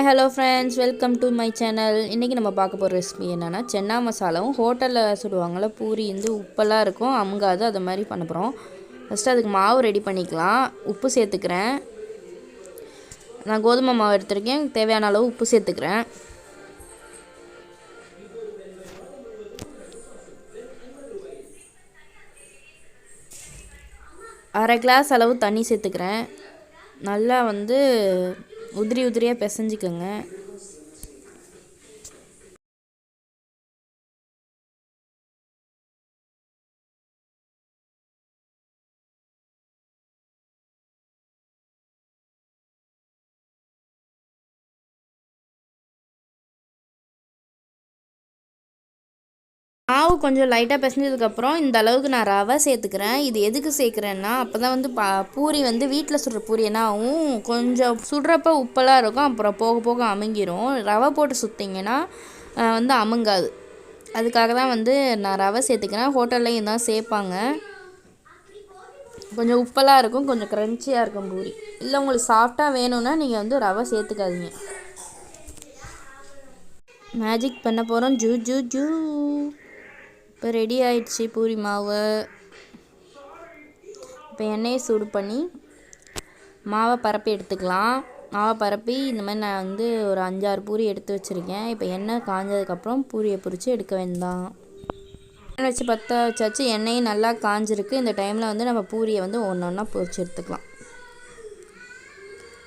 hello friends, welcome to my channel. இன்னைக்கு நம்ம பார்க்க போற ரெசிபி என்னன்னா சென்னா மசாலாவும் ஹோட்டல்ல சுடுவாங்கல பூரி வந்து உப்பெல்லாம் இருக்கும் அமுங்காது அத மாதிரி பண்ண போறோம். ஃபர்ஸ்ட் அதுக்கு மாவு ரெடி பண்ணிக்கலாம். உப்பு சேர்த்துக்கிறேன். நான் கோதுமை மாவு எடுத்துர்க்கேன். தேவையான அளவு உப்பு சேர்த்துக்கிறேன். அரை கிளாஸ் அளவு தண்ணி சேர்த்துக்கிறேன். நல்லா வந்து உதிரி உதிரியா பிசைஞ்சிக்கங்க. மாவு கொஞ்சம் லைட்டாக பிசைஞ்சதுக்கப்புறம் இந்த அளவுக்கு நான் ரவை சேர்த்துக்கிறேன். இது எதுக்கு சேர்க்குறேன்னா அப்போ தான் வந்து பூரி வந்து வீட்டில் சுடுற பூரி என்ன ஆகும், கொஞ்சம் சுடுறப்ப உப்பெல்லாம் இருக்கும், அப்புறம் போக போக அமுங்கிரும். ரவை போட்டு சுற்றிங்கன்னா வந்து அமுங்காது. அதுக்காக தான் வந்து நான் ரவை சேர்த்துக்கிறேன். ஹோட்டல்லையும் தான் சேர்ப்பாங்க. கொஞ்சம் உப்பெல்லாம் இருக்கும், கொஞ்சம் க்ரன்ச்சியாக இருக்கும் பூரி. இல்லை உங்களுக்கு சாஃப்டாக வேணும்னா நீங்கள் வந்து ரவை சேர்த்துக்காதீங்க. மேஜிக் பண்ண போகிறோம். ஜூ ஜூ ஜூ. இப்போ ரெடி ஆயிடுச்சு பூரி மாவு. இப்போ எண்ணெயை சூடு பண்ணி மாவை பரப்பி எடுத்துக்கலாம். மாவை பரப்பி இந்த மாதிரி நான் வந்து ஒரு 5-6 பூரி எடுத்து வச்சுருக்கேன். இப்போ எண்ணெய் காஞ்சதுக்கப்புறம் பூரியை பொரித்து எடுக்க வேண்டாம். எண்ணெய் வச்சு பற்ற வச்சாச்சு. எண்ணெயும் நல்லா காஞ்சிருக்கு. இந்த டைமில் வந்து நம்ம பூரியை வந்து ஒன்று ஒன்றா பொரித்து எடுத்துக்கலாம்.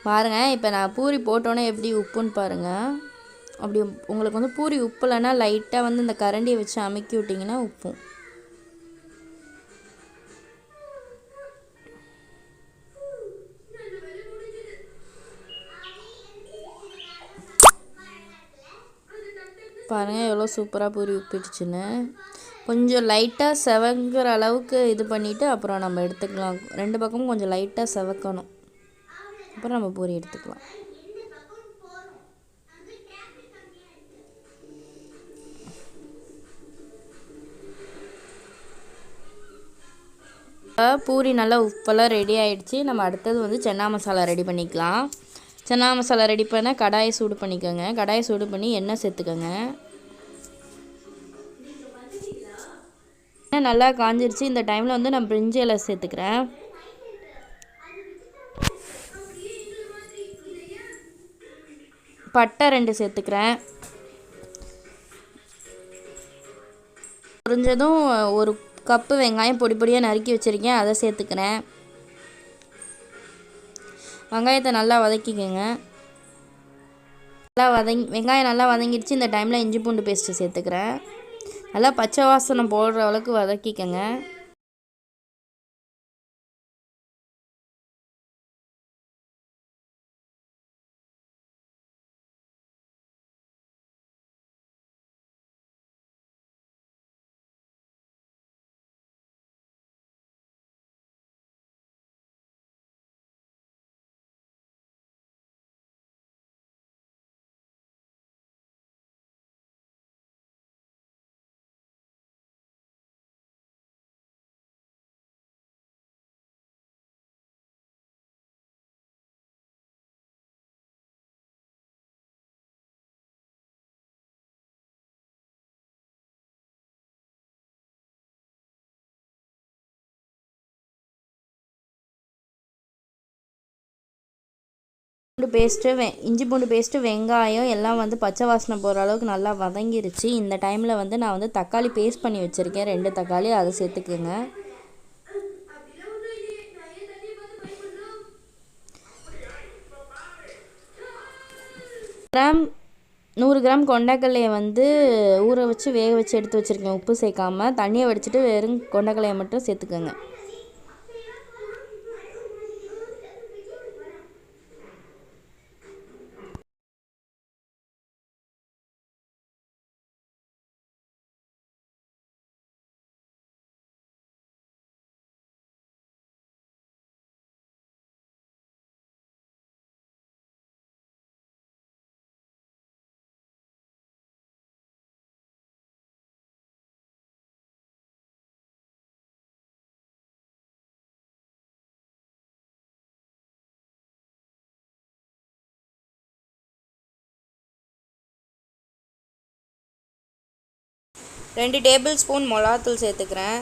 பாருங்கள், இப்போ நான் பூரி போட்டோன்னே எப்படி உப்புன்னு பாருங்கள். அப்படி உங்களுக்கு வந்து பூரி உப்புலன்னா லைட்டாக வந்து இந்த கரண்டியை வச்சு அமுக்கி விட்டிங்கன்னா உப்பும். பாருங்கள் எவ்வளோ சூப்பராக பூரி உப்பிடுச்சுன்னு. கொஞ்சம் லைட்டாக செவங்குற அளவுக்கு இது பண்ணிவிட்டு அப்புறம் நம்ம எடுத்துக்கலாம். 2 பக்கமும் கொஞ்சம் லைட்டாக செவக்கணும். அப்புறம் நம்ம பூரி எடுத்துக்கலாம். பூரி நல்லா உப்பெல்லாம் ரெடி ஆகிடுச்சு. நம்ம அடுத்தது வந்து சென்னா மசாலா ரெடி பண்ணிக்கலாம். சென்னா மசாலா ரெடி பண்ண கடாயை சூடு பண்ணிக்கோங்க. கடாயை சூடு பண்ணி எண்ணெய் சேர்த்துக்கோங்க. எண்ணெய் நல்லா காஞ்சிருச்சு. இந்த டைமில் வந்து நான் பிரிஞ்சி இலை சேர்த்துக்கிறேன். பட்டை 2 சேர்த்துக்கிறேன். பொரிஞ்சதும் ஒரு கப்பு வெங்காயம் பொடி பொடியாக நறுக்கி வச்சுருக்கேன், அதை சேர்த்துக்கிறேன். வெங்காயத்தை நல்லா வதக்கிக்கோங்க. வெங்காயம் நல்லா வதங்கிடுச்சு. இந்த டைமில் இஞ்சி பூண்டு பேஸ்ட்டு சேர்த்துக்கிறேன். நல்லா பச்சை வாசனை போடுற அளவுக்கு வதக்கிக்கோங்க. இஞ்சி பூண்டு பேஸ்ட்டு வெங்காயம் எல்லாம் வந்து பச்சை வாசனை போகிற அளவுக்கு நல்லா வதங்கிருச்சு. இந்த டைமில் வந்து நான் வந்து தக்காளி பேஸ்ட் பண்ணி வச்சுருக்கேன், 2 தக்காளி, அதை சேர்த்துக்குங்க. 100 கிராம் கொண்டக்கல்லையை வந்து ஊற வச்சு வேக வச்சு எடுத்து வச்சுருக்கேன், உப்பு சேர்க்காமல். தண்ணியை வடிச்சிட்டு வெறும் கொண்டக்கல்லையை மட்டும் சேர்த்துக்கோங்க. 2 டேபிள் ஸ்பூன் மிளகாத்தூள் சேர்த்துக்கிறேன்.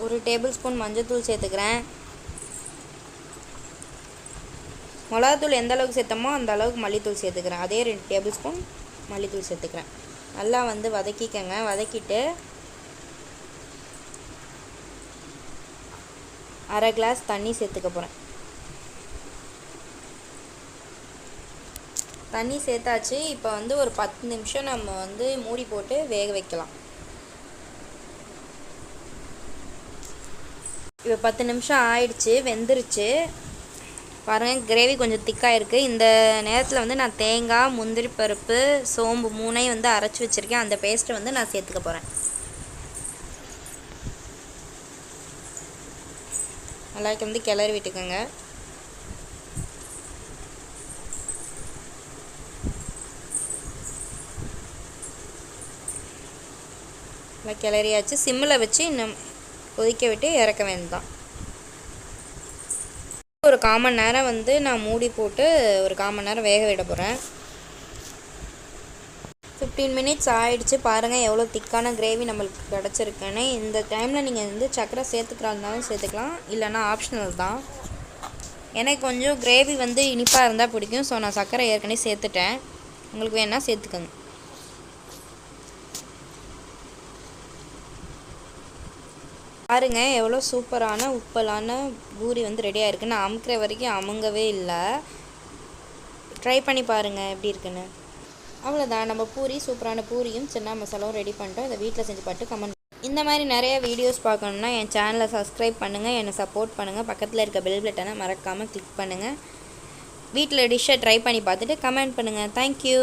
ஒரு டேபிள் ஸ்பூன் மஞ்சள்தூள் சேர்த்துக்கிறேன். மிளகாத்தூள் எந்த அளவுக்கு சேர்த்தோமோ அந்த அளவுக்கு மல்லித்தூள் சேர்த்துக்கிறேன். அதே 2 டேபிள் ஸ்பூன் மல்லித்தூள் சேர்த்துக்கிறேன். நல்லா வந்து வதக்கிக்கங்க. வதக்கிட்டு 1/2 கிளாஸ் தண்ணி சேர்த்துக்க போகிறேன். தண்ணி சேர்த்தாச்சு. இப்போ வந்து ஒரு 10 நிமிஷம் நம்ம வந்து மூடி போட்டு வேக வைக்கலாம். இப்போ 10 நிமிஷம் ஆயிடுச்சு, வெந்துருச்சு. பாருங்கள், கிரேவி கொஞ்சம் திக்காக இருக்குது. இந்த நேரத்தில் வந்து நான் தேங்காய், முந்திரி பருப்பு, சோம்பு 3ஐயும் வந்து அரைச்சி வச்சுருக்கேன். அந்த பேஸ்ட்டை வந்து நான் சேர்த்துக்க போகிறேன். நல்லா வந்து கிளறி விட்டுக்கோங்க. நல்லா கிளறியாச்சு. சிம்மில் வச்சு இன்னும் கொதிக்க விட்டு இறக்க வேண்டாம். ஒரு 1/4 மணி நேரம் வந்து நான் மூடி போட்டு ஒரு 1/4 மணி நேரம் வேக விட போகிறேன். 15 மினிட்ஸ் ஆகிடுச்சு. பாருங்கள் எவ்வளோ திக்கான கிரேவி நம்மளுக்கு கிடச்சிருக்குன்னு. இந்த டைமில் நீங்கள் வந்து சர்க்கரை சேர்த்துக்கிறாருந்தாலும் சேர்த்துக்கலாம், இல்லைன்னா ஆப்ஷனல் தான். எனக்கு கொஞ்சம் கிரேவி வந்து இனிப்பாக இருந்தால் பிடிக்கும். ஸோ நான் சர்க்கரை ஏற்கனவே சேர்த்துட்டேன். உங்களுக்கு வேணால் சேர்த்துக்கோங்க. பாருங்கள் எவ்வளோ சூப்பரான உப்பலான பூரி வந்து ரெடியாக இருக்குது. நான் அமுக்கிற வரைக்கும் அமுங்கவே இல்லை. ட்ரை பண்ணி பாருங்கள் எப்படி இருக்குன்னு. அவ்வளோதான், நம்ம பூரி சூப்பரான பூரியும் சன்னா மசாலாவும் ரெடி பண்ணிட்டோம். இதை வீட்டில் செஞ்சு பார்த்து கமெண்ட். இந்த மாதிரி நிறைய வீடியோஸ் பார்க்கணுன்னா என் சேனலை சப்ஸ்கிரைப் பண்ணுங்கள், என்னை சப்போர்ட் பண்ணுங்கள். பக்கத்தில் இருக்க பெல் பட்டனை மறக்காமல் கிளிக் பண்ணுங்கள். வீட்டில் டிஷ்ஷை ட்ரை பண்ணி பார்த்துட்டு கமெண்ட் பண்ணுங்கள். தேங்க்யூ.